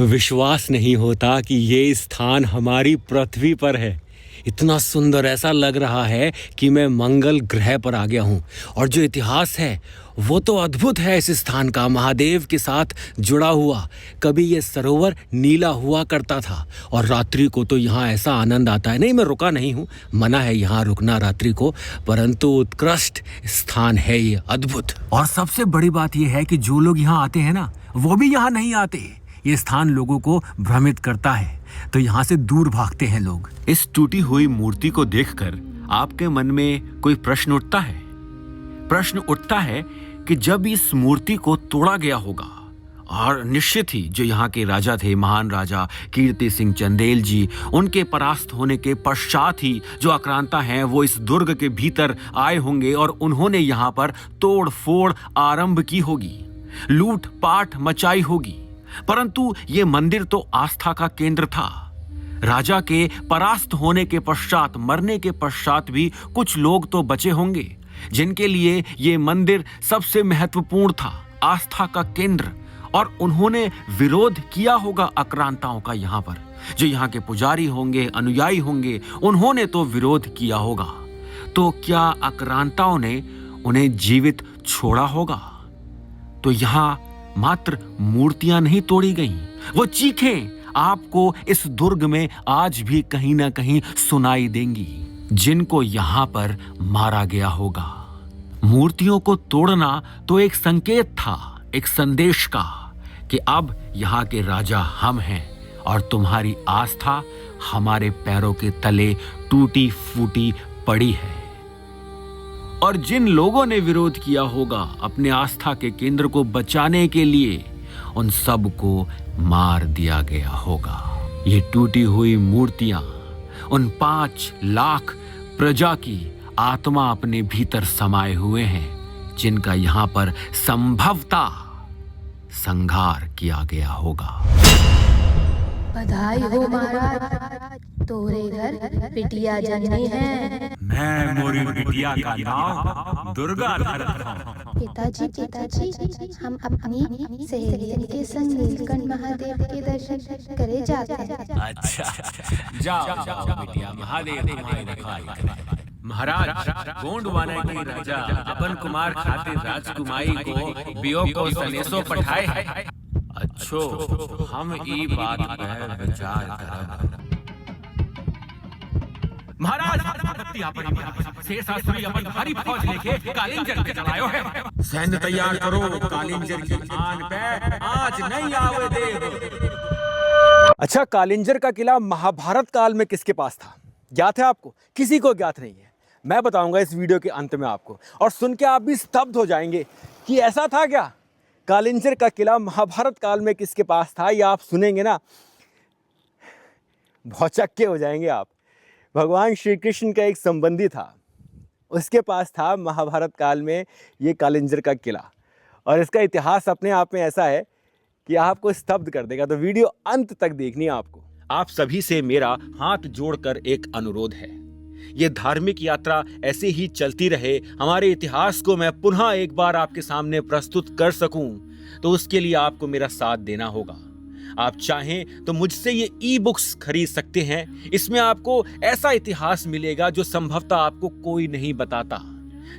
विश्वास नहीं होता कि ये स्थान हमारी पृथ्वी पर है। इतना सुंदर, ऐसा लग रहा है कि मैं मंगल ग्रह पर आ गया हूँ। और जो इतिहास है वो तो अद्भुत है इस स्थान का, महादेव के साथ जुड़ा हुआ। कभी ये सरोवर नीला हुआ करता था और रात्रि को तो यहाँ ऐसा आनंद आता है। नहीं, मैं रुका नहीं हूँ, मना है यहाँ रुकना रात्रि को, परंतु उत्कृष्ट स्थान है ये, अद्भुत। और सबसे बड़ी बात ये है कि जो लोग यहाँ आते हैं ना, वो भी यहाँ नहीं आते। ये स्थान लोगों को भ्रमित करता है, तो यहाँ से दूर भागते हैं लोग। इस टूटी हुई मूर्ति को देखकर आपके मन में कोई प्रश्न उठता है? प्रश्न उठता है कि जब इस मूर्ति को तोड़ा गया होगा, और निश्चित ही जो यहाँ के राजा थे, महान राजा कीर्ति सिंह चंदेल जी, उनके परास्त होने के पश्चात ही जो आक्रांता हैं वो इस दुर्ग के भीतर आए होंगे और उन्होंने यहाँ पर तोड़ फोड़ आरंभ की होगी, लूट पाट मचाई होगी। परंतु ये मंदिर तो आस्था का केंद्र था। राजा के परास्त होने के पश्चात, मरने के पश्चात भी कुछ लोग तो बचे होंगे जिनके लिए ये मंदिर सबसे महत्वपूर्ण था, आस्था का केंद्र। और उन्होंने विरोध किया होगा आक्रांताओं का। यहाँ पर जो यहाँ के पुजारी होंगे, अनुयायी होंगे, उन्होंने तो विरोध किया होगा। तो क्या आक्रांताओं ने उन्हें जीवित छोड़ा होगा? तो यहाँ मात्र मूर्तियां नहीं तोड़ी गईं, वो चीखें आपको इस दुर्ग में आज भी कहीं ना कहीं सुनाई देंगी, जिनको यहाँ पर मारा गया होगा। मूर्तियों को तोड़ना तो एक संकेत था, एक संदेश का, कि अब यहाँ के राजा हम हैं और तुम्हारी आस्था हमारे पैरों के तले टूटी फूटी पड़ी है। और जिन लोगों ने विरोध किया होगा अपने आस्था के केंद्र को बचाने के लिए, उन सब को मार दिया गया होगा। ये टूटी हुई मूर्तियां उन 5 लाख प्रजा की आत्मा अपने भीतर समाये हुए हैं, जिनका यहां पर संभवतः संहार किया गया होगा। बधाई हो महाराज, तोरे घर बिटिया जन्मी है। मैं मोरी बिटिया का नाम दुर्गा धरता हूं। पिताजी, हम अपनी सहेलियन के संग नीलकंठ महादेव के दर्शन करे जाते हैं। अच्छा, जाओ बिटिया, महादेव तुम्हारी रखवाली करें। महाराज, गोंडवाना के राजा अपन कुमार खातिर राजकुमारी को वियोग को सनेसो पठाए है। अच्छो, हम ई बात पर विचार करब। महाराज, शेर शास्त्री अपन भारी फौज लेके कालिंजर के चलायो है। सैन्य तैयार करो, कालिंजर की आन पे आज नहीं आवे देव। अच्छा, कालिंजर का किला महाभारत काल में किसके पास था? ज्ञात है आपको? किसी को ज्ञात नहीं है। मैं बताऊंगा इस वीडियो के अंत में आपको, और सुन के आप भी स्तब्ध हो जाएंगे कि ऐसा था क्या। कालिंजर का किला महाभारत काल में किसके पास था, ये आप सुनेंगे ना, भौचक्के हो जाएंगे आप। भगवान श्री कृष्ण का एक संबंधी था, उसके पास था महाभारत काल में ये कालिंजर का किला, और इसका इतिहास अपने आप में ऐसा है कि आपको स्तब्ध कर देगा। तो वीडियो अंत तक देखनी है आपको। आप सभी से मेरा हाथ जोड़कर एक अनुरोध है, ये धार्मिक यात्रा ऐसे ही चलती रहे, हमारे इतिहास को मैं पुनः एक बार आपके सामने प्रस्तुत कर सकूं, तो उसके लिए आपको मेरा साथ देना होगा। आप चाहें तो मुझसे ये ई बुक्स खरीद सकते हैं। इसमें आपको ऐसा इतिहास मिलेगा जो संभवतः आपको कोई नहीं बताता,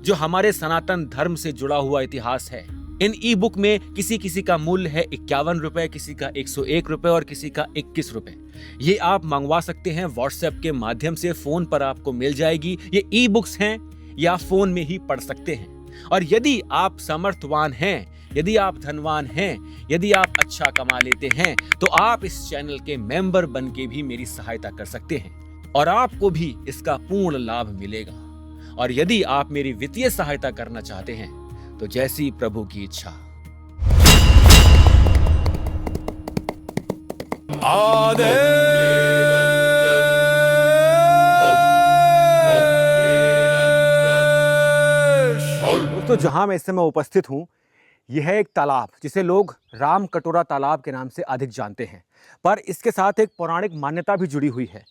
जो हमारे सनातन धर्म से जुड़ा हुआ इतिहास है। इन ई बुक में किसी का मूल्य है 51 रुपए, किसी का 101 रुपए और किसी का 21 रुपए। ये आप मंगवा सकते हैं व्हाट्सएप के माध्यम से, फोन पर आपको मिल जाएगी। ये ई बुक्स हैं, या फोन में ही पढ़ सकते हैं। और यदि आप समर्थवान हैं, यदि आप धनवान हैं, यदि आप अच्छा कमा लेते हैं, तो आप इस चैनल के मेंबर बन के भी मेरी सहायता कर सकते हैं और आपको भी इसका पूर्ण लाभ मिलेगा। और यदि आप मेरी वित्तीय सहायता करना चाहते हैं तो जैसी प्रभु की इच्छा। दोस्तों, जहां मैं इस समय उपस्थित हूं, यह है एक तालाब जिसे लोग राम कटोरा तालाब के नाम से अधिक जानते हैं, पर इसके साथ एक पौराणिक मान्यता भी जुड़ी हुई है।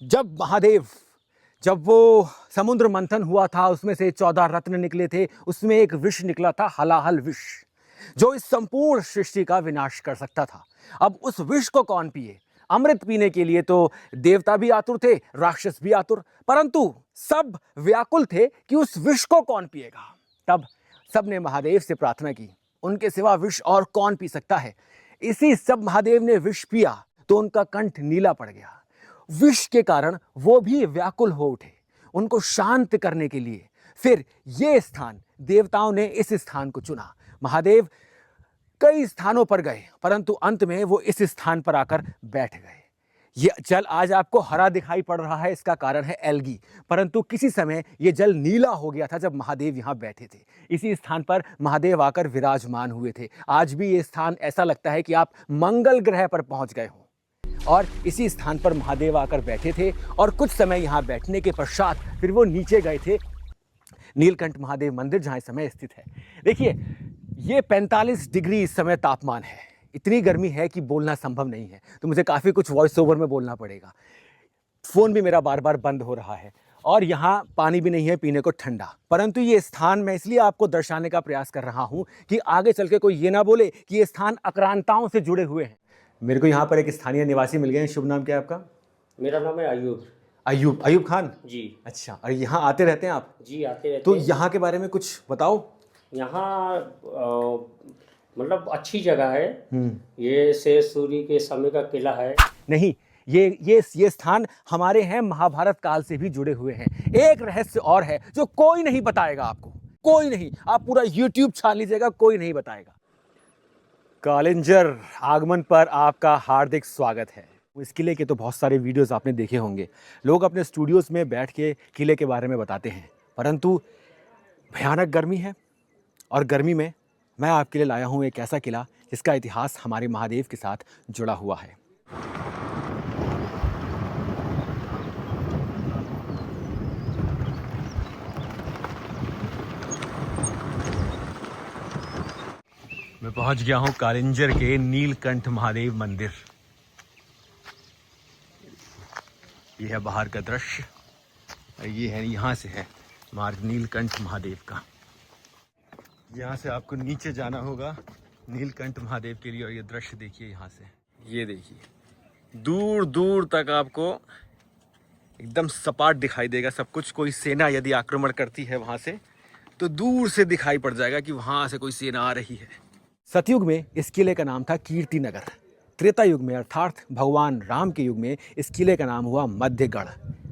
जब महादेव, जब वो समुद्र मंथन हुआ था, उसमें से 14 रत्न निकले थे, उसमें एक विष निकला था, हलाहल विष। जो इस संपूर्ण सृष्टि का विनाश कर सकता था। अब उस विष को कौन पिए? अमृत पीने के लिए तो देवता भी आतुर थे, राक्षस भी आतुर, परंतु सब व्याकुल थे कि उस विष को कौन पिएगा। तब सबने महादेव से प्रार्थना की, उनके सिवा विष और कौन पी सकता है। इसी सब महादेव ने विष पिया तो उनका कंठ नीला पड़ गया। विष के कारण वो भी व्याकुल हो उठे, उनको शांत करने के लिए। फिर ये स्थान, देवताओं ने इस स्थान को चुना। महादेव कई स्थानों पर गए, परंतु अंत में वो इस स्थान पर आकर बैठ गए। ये जल आज आपको हरा दिखाई पड़ रहा है, इसका कारण है एल्गी, परंतु किसी समय ये जल नीला हो गया था जब महादेव यहाँ बैठे थे। इसी स्थान पर महादेव आकर विराजमान हुए थे। आज भी ये स्थान ऐसा लगता है कि आप मंगल ग्रह पर पहुंच गए हों। और इसी स्थान पर महादेव आकर बैठे थे और कुछ समय यहाँ बैठने के पश्चात फिर वो नीचे गए थे नीलकंठ महादेव मंदिर, जहाँ इस समय स्थित है। देखिए, ये 45 डिग्री इस समय तापमान है। इतनी गर्मी है कि बोलना संभव नहीं है, तो मुझे काफ़ी कुछ वॉइस ओवर में बोलना पड़ेगा। फ़ोन भी मेरा बार बार बंद हो रहा है और यहाँ पानी भी नहीं है पीने को ठंडा। परंतु ये स्थान मैं इसलिए आपको दर्शाने का प्रयास कर रहा हूँ कि आगे चल के कोई ये ना बोले कि ये स्थान आक्रांताओं से जुड़े हुए हैं। मेरे को यहाँ पर एक स्थानीय निवासी मिल गए हैं। शुभ नाम क्या है आपका? मेरा नाम है अयूब। अयूब खान जी। अच्छा, और यहाँ आते रहते हैं आप? जी, आते रहते तो हैं। यहाँ के बारे में कुछ बताओ। यहाँ मतलब अच्छी जगह है। ये शेर सूरी के समय का किला है। नहीं, ये स्थान हमारे हैं महाभारत काल से भी जुड़े हुए हैं। एक रहस्य और है जो कोई नहीं बताएगा आपको, कोई नहीं। आप पूरा YouTube छान लीजिएगा, कोई नहीं बताएगा। कालिंजर आगमन पर आपका हार्दिक स्वागत है। इस किले के तो बहुत सारे वीडियोस आपने देखे होंगे। लोग अपने स्टूडियोज में बैठ के किले के बारे में बताते हैं, परंतु भयानक गर्मी है और गर्मी में मैं आपके लिए लाया हूँ एक ऐसा किला जिसका इतिहास हमारे महादेव के साथ जुड़ा हुआ है। मैं पहुंच गया हूं कालिंजर के नीलकंठ महादेव मंदिर। ये है बाहर का दृश्य और ये है, यहाँ से है मार्ग नीलकंठ महादेव का। यहाँ से आपको नीचे जाना होगा नीलकंठ महादेव के लिए। और ये दृश्य देखिए यहाँ से, ये देखिए दूर दूर तक आपको एकदम सपाट दिखाई देगा सब कुछ। कोई सेना यदि आक्रमण करती है वहाँ से तो दूर से दिखाई पड़ जाएगा कि वहाँ से कोई सेना आ रही है। सतयुग में इस किले का नाम था कीर्तिनगर। त्रेता युग में अर्थात भगवान राम के युग में इस किले का नाम हुआ मध्यगढ़।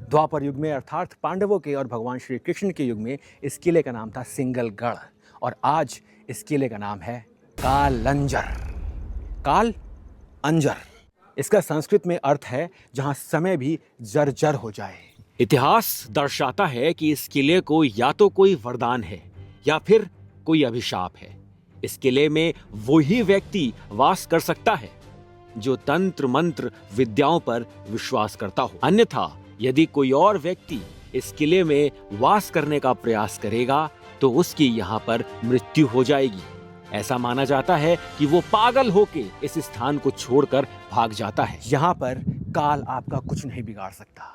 द्वापर युग में अर्थात पांडवों के और भगवान श्री कृष्ण के युग में इस किले का नाम था सिंगलगढ़। और आज इस किले का नाम है कालंजर। काल अंजर, इसका संस्कृत में अर्थ है जहां समय भी जर्जर हो जाए। इतिहास दर्शाता है कि इस किले को या तो कोई वरदान है या फिर कोई अभिशाप है। इस किले में वही व्यक्ति वास कर सकता है जो तंत्र मंत्र विद्याओं पर विश्वास करता हो। अन्यथा यदि कोई और व्यक्ति इस किले में वास करने का प्रयास करेगा तो उसकी यहाँ पर मृत्यु हो जाएगी। ऐसा माना जाता है कि वो पागल होके इस स्थान को छोड़कर भाग जाता है। यहाँ पर काल आपका कुछ नहीं बिगाड़ सकता।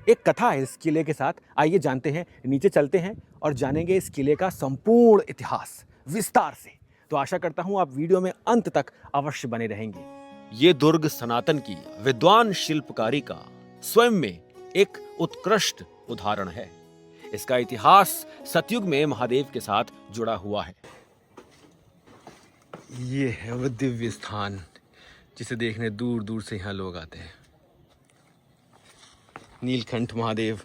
एक कथा है इस किले के साथ, आइए जानते हैं। नीचे चलते हैं और जानेंगे इस किले का संपूर्ण इतिहास विस्तार से। तो आशा करता हूँ आप वीडियो में अंत तक अवश्य बने रहेंगे। ये दुर्ग सनातन की विद्वान शिल्पकारी का स्वयं में एक उत्कृष्ट उदाहरण है। इसका इतिहास सतयुग में महादेव के साथ जुड़ा हुआ है। ये है वो दिव्य स्थान जिसे देखने दूर दूर से यहाँ लोग आते हैं। नीलकंठ महादेव।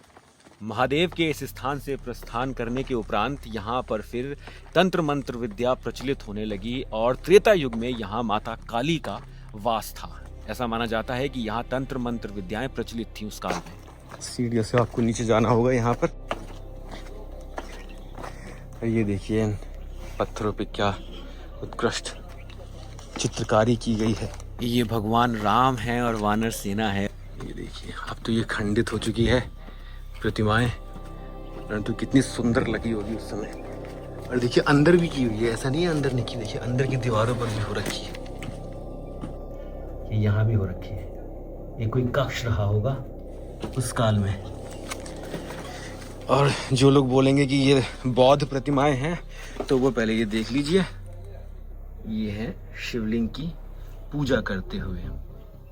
महादेव के इस स्थान से प्रस्थान करने के उपरांत यहाँ पर फिर तंत्र मंत्र विद्या प्रचलित होने लगी और त्रेता युग में यहाँ माता काली का वास था। ऐसा माना जाता है कि यहाँ तंत्र मंत्र विद्याएं प्रचलित थी उस काल में। सीढ़ियों से आपको नीचे जाना होगा यहाँ पर। ये देखिए पत्थरों पे क्या उत्कृष्ट चित्रकारी की गई है। ये भगवान राम हैं और वानर सेना है। ये देखिए अब तो ये खंडित हो चुकी है प्रतिमाएं, परंतु कितनी सुंदर लगी होगी उस समय। और देखिए अंदर भी की हुई है, ऐसा नहीं है अंदर नहीं की। देखिए अंदर की दीवारों पर भी हो रखी है, ये यहाँ भी हो रखी है। ये कोई कक्ष रहा होगा उस काल में। और जो लोग बोलेंगे कि ये बौद्ध प्रतिमाएं हैं तो वो पहले ये देख लीजिए। ये है शिवलिंग की पूजा करते हुए।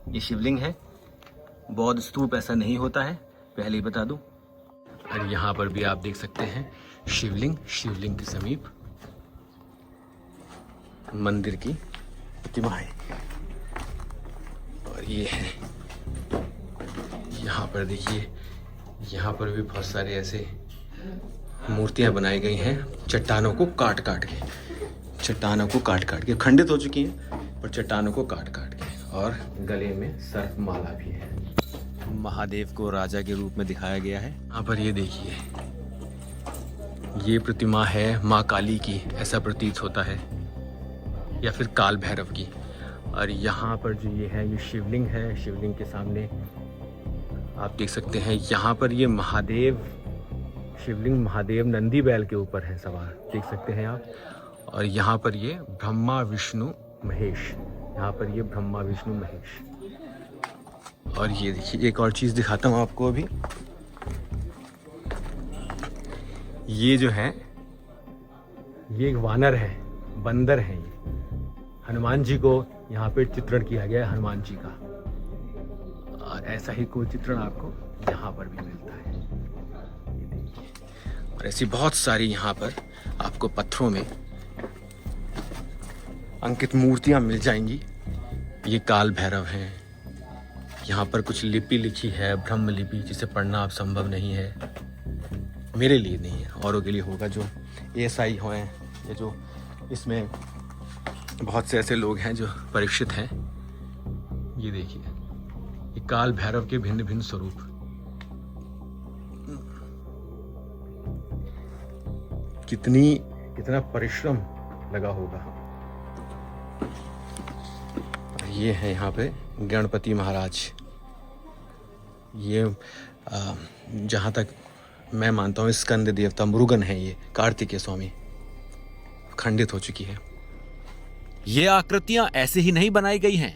ये शिवलिंग है, बौद्ध स्तूप ऐसा नहीं होता है, पहले ही बता दूं। और यहाँ पर भी आप देख सकते हैं शिवलिंग के समीप मंदिर की प्रतिमा है। और ये है, यहाँ पर देखिए, यहाँ पर भी बहुत सारे ऐसे मूर्तियां बनाई गई हैं चट्टानों को काट काट के खंडित हो चुकी हैं, पर चट्टानों को काट काट के। और गले में सर्प माला भी है। महादेव को राजा के रूप में दिखाया गया है। यहाँ पर ये देखिए, ये प्रतिमा है माँ काली की, ऐसा प्रतीत होता है, या फिर काल भैरव की। और यहाँ पर जो ये है, ये शिवलिंग है। शिवलिंग के सामने आप देख सकते हैं, यहाँ पर ये शिवलिंग महादेव नंदी बैल के ऊपर है सवार, देख सकते हैं आप। और यहाँ पर ये ब्रह्मा विष्णु महेश, और ये देखिए, एक और चीज दिखाता हूँ आपको अभी। ये जो है, ये एक वानर है, बंदर है। ये हनुमान जी को यहाँ पे चित्रण किया गया है, हनुमान जी का। और ऐसा ही कोई चित्रण आपको यहाँ पर भी मिलता है, ये देखिए। और ऐसी बहुत सारी यहाँ पर आपको पत्थरों में अंकित मूर्तियां मिल जाएंगी। ये काल भैरव हैं। यहाँ पर कुछ लिपि लिखी है, ब्रह्म लिपि, जिसे पढ़ना अब संभव नहीं है, मेरे लिए नहीं है, औरों के लिए होगा जो ASI हो हैं, या जो इसमें बहुत से ऐसे लोग हैं जो परीक्षित हैं। ये देखिए, ये काल भैरव के भिन्न भिन्न स्वरूप। कितना परिश्रम लगा होगा। ये है यहाँ पे गणपति महाराज। ये जहाँ तक मैं मानता हूँ स्कंद देवता मुरुगन है, ये कार्तिकेय स्वामी, खंडित हो चुकी है। ये आकृतियां ऐसे ही नहीं बनाई गई हैं,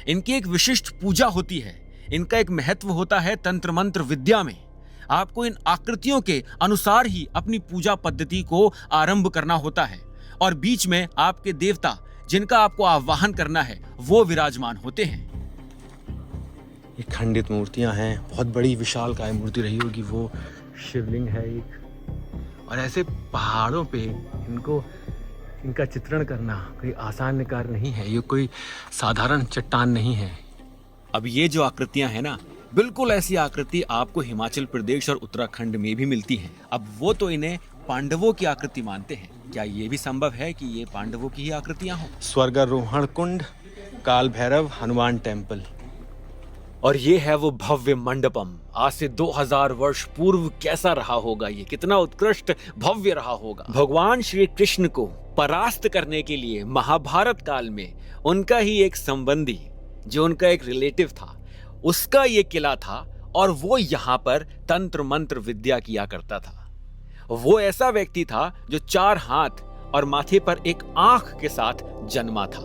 इनकी एक विशिष्ट पूजा होती है, इनका एक महत्व होता है तंत्र मंत्र विद्या में। आपको इन आकृतियों के अनुसार ही अपनी पूजा पद्धति को आरंभ करना होता है, और बीच में आपके देवता जिनका आपको आवाहन करना है वो विराजमान होते हैं। ये खंडित मूर्तियां हैं, बहुत बड़ी विशालकाय मूर्ति रही होगी, वो शिवलिंग है एक। और ऐसे पहाड़ों पे इनका चित्रण करना कोई आसान कार्य नहीं है, ये कोई साधारण चट्टान नहीं है। अब ये जो आकृतियां हैं ना, बिल्कुल ऐसी आकृति आपको हिमाचल प्रदेश और उत्तराखंड में भी मिलती हैं। अब वो तो इन्हें पांडवों की आकृति मानते हैं, क्या ये भी संभव है कि ये पांडवों की ही आकृतियां हों? स्वर्गारोहण कुंड, काल भैरव, हनुमान टेम्पल। और ये है वो भव्य मंडपम। आज से 2000 वर्ष पूर्व कैसा रहा होगा, ये कितना उत्कृष्ट भव्य रहा होगा। भगवान श्री कृष्ण को परास्त करने के लिए महाभारत काल में उनका ही एक संबंधी, जो उनका एक रिलेटिव था, उसका ये किला था, और वो यहाँ पर तंत्र मंत्र विद्या किया करता था। वो ऐसा व्यक्ति था जो 4 हाथ और माथे पर एक आंख के साथ जन्मा था,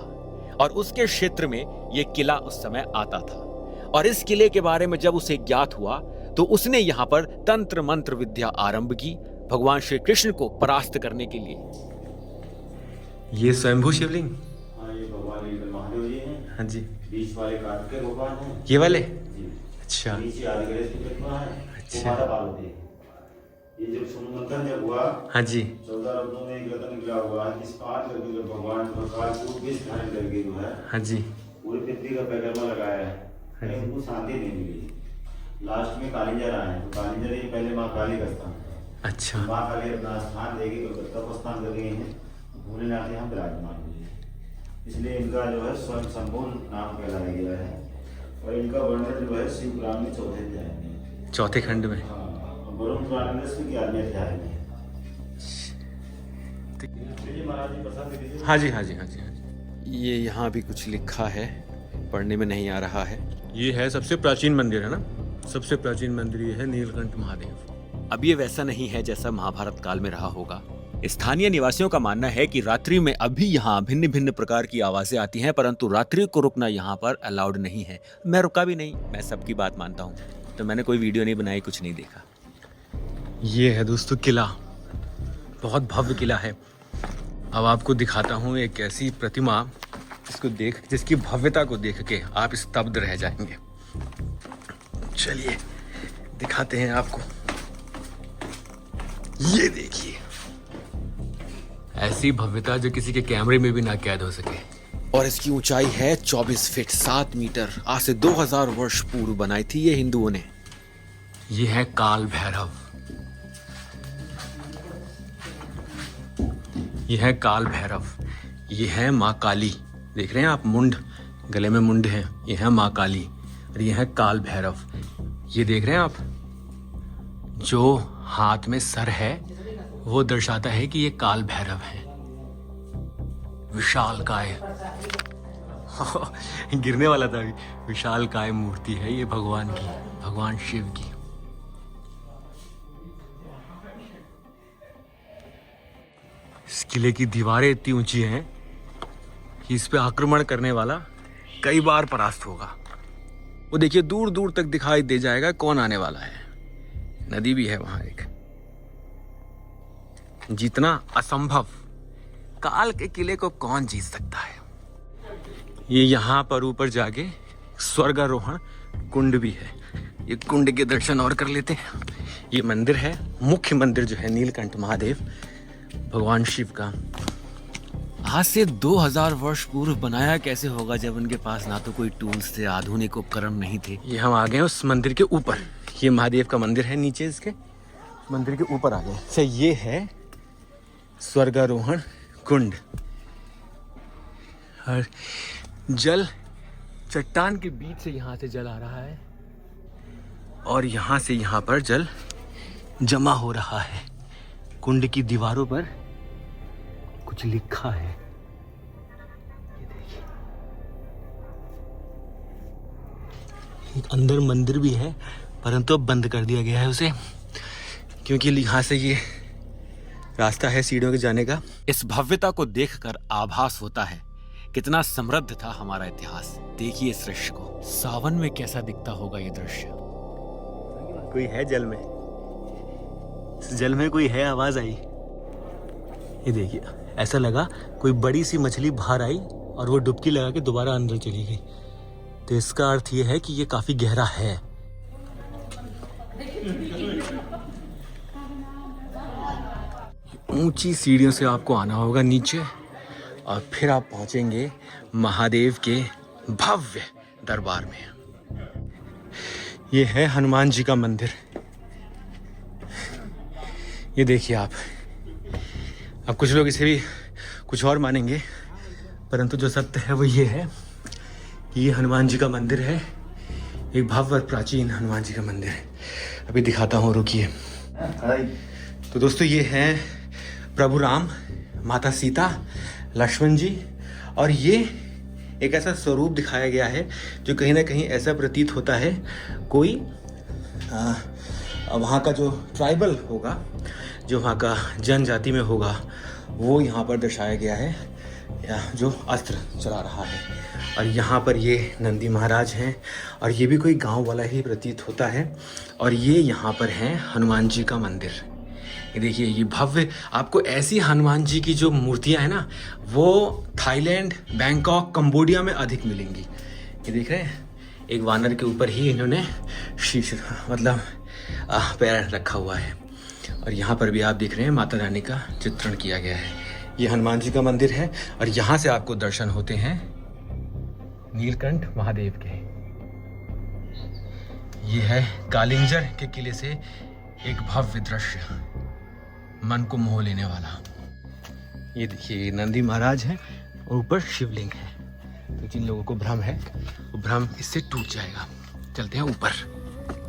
और उसके क्षेत्र में ये किला उस समय आता था। और इस किले के बारे में जब उसे ज्ञात हुआ तो उसने यहाँ पर तंत्र मंत्र विद्या आरंभ की, भगवान श्री कृष्ण को परास्त करने के लिए। ये स्वयंभू शिवलिंग, ये भगवान महादेव जी हैं। हाँ जी। बीच वाले कार्तिकेय भगवान हैं। ये वाले? जी। अच्छा। नीचे आदिगणेश की प्रतिमा है। अच्छा। माता पार्वती। ये जब सुमंथन जब हुआ, हाँ जी, 14 रत्नों में एक रत्न निकला हुआ है, इस 5 करके जो भगवान प्रकाश को बीच धारण करके जो है, हाँ जी, पूरी पृथ्वी का परिक्रमा लगाया है, कहीं उनको शांति नहीं मिली। लास्ट में कालिंजर आए, तो कालिंजर ये पहले माँ काली का स्थान था। अच्छा। माँ काली अपना स्थान देगी, कलकत्ता को स्थान कर गई हैं, भोलेनाथ यहाँ विराजमान हुए हैं, इसलिए इनका जो है स्वयं संपूर्ण नाम कहलाया गया है। और इनका वर्णन जो है शिव पुराण में 4थे अध्याय में, 4थे खंड में, वरुण पुराण में 11वें अध्याय में। हाँ जी, हाँ जी, हाँ जी, हाँ जी। ये यहाँ भी कुछ लिखा है, पढ़ने में नहीं आ रहा है। ये है सबसे प्राचीन मंदिर, है ना, सबसे प्राचीन मंदिर ये है नीलकंठ महादेव। अब ये वैसा नहीं है जैसा महाभारत काल में रहा होगा। स्थानीय निवासियों का मानना है कि रात्रि में अभी यहाँ भिन्न भिन्न प्रकार की आवाजें आती हैं, परंतु रात्रि को रुकना यहाँ पर अलाउड नहीं है। मैं रुका भी नहीं, मैं सबकी बात मानता हूँ, तो मैंने कोई वीडियो नहीं बनाई, कुछ नहीं देखा। ये है दोस्तों किला, बहुत भव्य किला है। अब आपको दिखाता हूँ एक ऐसी प्रतिमा जिसकी भव्यता को देख के आप स्तब्ध रह जाएंगे। चलिए दिखाते हैं आपको। ये देखिए, ऐसी भव्यता जो किसी के कैमरे में भी ना कैद हो सके। और इसकी ऊंचाई है 24 फीट 7 मीटर। आज से 2000 वर्ष पूर्व बनाई थी ये हिंदुओं ने। ये है काल भैरव। ये है काल भैरव। ये है माँ काली। देख रहे हैं आप, मुंड, गले में मुंड है। ये है माँ काली और ये है काल भैरव। ये देख रहे हैं आप, जो हाथ में सर है वो दर्शाता है कि ये काल भैरव है। विशाल काय गिरने वाला था। विशाल काय मूर्ति है ये भगवान की, भगवान शिव की। इस किले की दीवारें इतनी ऊंची हैं कि इस पे आक्रमण करने वाला कई बार परास्त होगा। वो देखिए, दूर दूर तक दिखाई दे जाएगा कौन आने वाला है। नदी भी है वहां एक। जीतना असंभव, काल के किले को कौन जीत सकता है। ये यहाँ पर ऊपर जाके स्वर्गारोहण कुंड भी है। ये कुंड के दर्शन और कर लेते हैं। ये मंदिर है, मुख्य मंदिर जो है नीलकंठ महादेव भगवान शिव का। आज से 2000 वर्ष पूर्व बनाया कैसे होगा जब उनके पास ना तो कोई टूल्स थे, आधुनिक उपकरण नहीं थे। ये हम आ गए उस मंदिर के ऊपर। ये महादेव का मंदिर है, नीचे इसके मंदिर के ऊपर आ गए। अच्छा, ये है स्वर्गारोहण कुंड। और जल चट्टान के बीच से यहाँ से जल आ रहा है और यहाँ से यहाँ पर जल जमा हो रहा है। कुंड की दीवारों पर कुछ लिखा है, ये देखिए। एक अंदर मंदिर भी है, परंतु अब बंद कर दिया गया है उसे, क्योंकि यहाँ से ये रास्ता है सीढ़ियों के जाने का। इस भव्यता को देखकर आभास होता है कितना समृद्ध था हमारा इतिहास। देखिए इस दृश्य को, सावन में कैसा दिखता होगा ये दृश्य। कोई है जल में, जल में कोई है, आवाज आई। ये देखिए, ऐसा लगा कोई बड़ी सी मछली बाहर आई और वो डुबकी लगा के दोबारा अंदर चली गई। तो इसका अर्थ ये है कि ये काफी गहरा है। ऊंची सीढ़ियों से आपको आना होगा नीचे और फिर आप पहुंचेंगे महादेव के भव्य दरबार में। ये है हनुमान जी का मंदिर। ये देखिए आप। अब कुछ लोग इसे भी कुछ और मानेंगे, परंतु जो सत्य है वो ये है कि ये हनुमान जी का मंदिर है। एक भव्य प्राचीन हनुमान जी का मंदिर है। अभी दिखाता हूँ, रुकिए। तो दोस्तों, ये है प्रभु राम, माता सीता, लक्ष्मण जी। और ये एक ऐसा स्वरूप दिखाया गया है जो कहीं ना कहीं ऐसा प्रतीत होता है कोई वहाँ का जो ट्राइबल होगा, जो वहाँ का जनजाति में होगा, वो यहाँ पर दर्शाया गया है, जो अस्त्र चला रहा है। और यहाँ पर ये नंदी महाराज हैं और ये भी कोई गांव वाला ही प्रतीत होता है। और ये यहाँ पर है हनुमान जी का मंदिर। ये देखिए, ये भव्य, आपको ऐसी हनुमान जी की जो मूर्तियाँ हैं ना, वो थाईलैंड, बैंकॉक, कंबोडिया में अधिक मिलेंगी। ये देख रहे हैं, एक वानर के ऊपर ही इन्होंने शीश मतलब पैर रखा हुआ है। और यहाँ पर भी आप देख रहे हैं माता रानी का चित्रण किया गया है। ये हनुमान जी का मंदिर है और यहाँ से आपको दर्शन होते हैं नीलकंठ महादेव के। ये है कालिंजर के किले से एक भव्य दृश्य, मन को मोह लेने वाला। ये देखिए, नंदी महाराज हैं और ऊपर शिवलिंग है। तो जिन लोगों को भ्रम है, वो भ्रम इससे टूट जाएगा। चलते हैं ऊपर।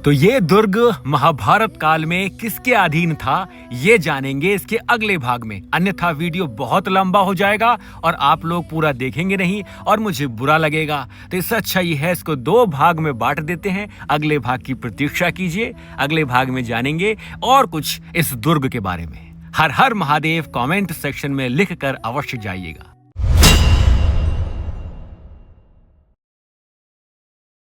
तो ये दुर्ग महाभारत काल में किसके अधीन था, ये जानेंगे इसके अगले भाग में। अन्यथा वीडियो बहुत लंबा हो जाएगा और आप लोग पूरा देखेंगे नहीं और मुझे बुरा लगेगा। तो इससे अच्छा ये है, इसको 2 भाग में बांट देते हैं। अगले भाग की प्रतीक्षा कीजिए, अगले भाग में जानेंगे और कुछ इस दुर्ग के बारे में। हर हर महादेव कमेंट सेक्शन में लिखकर अवश्य जाइएगा।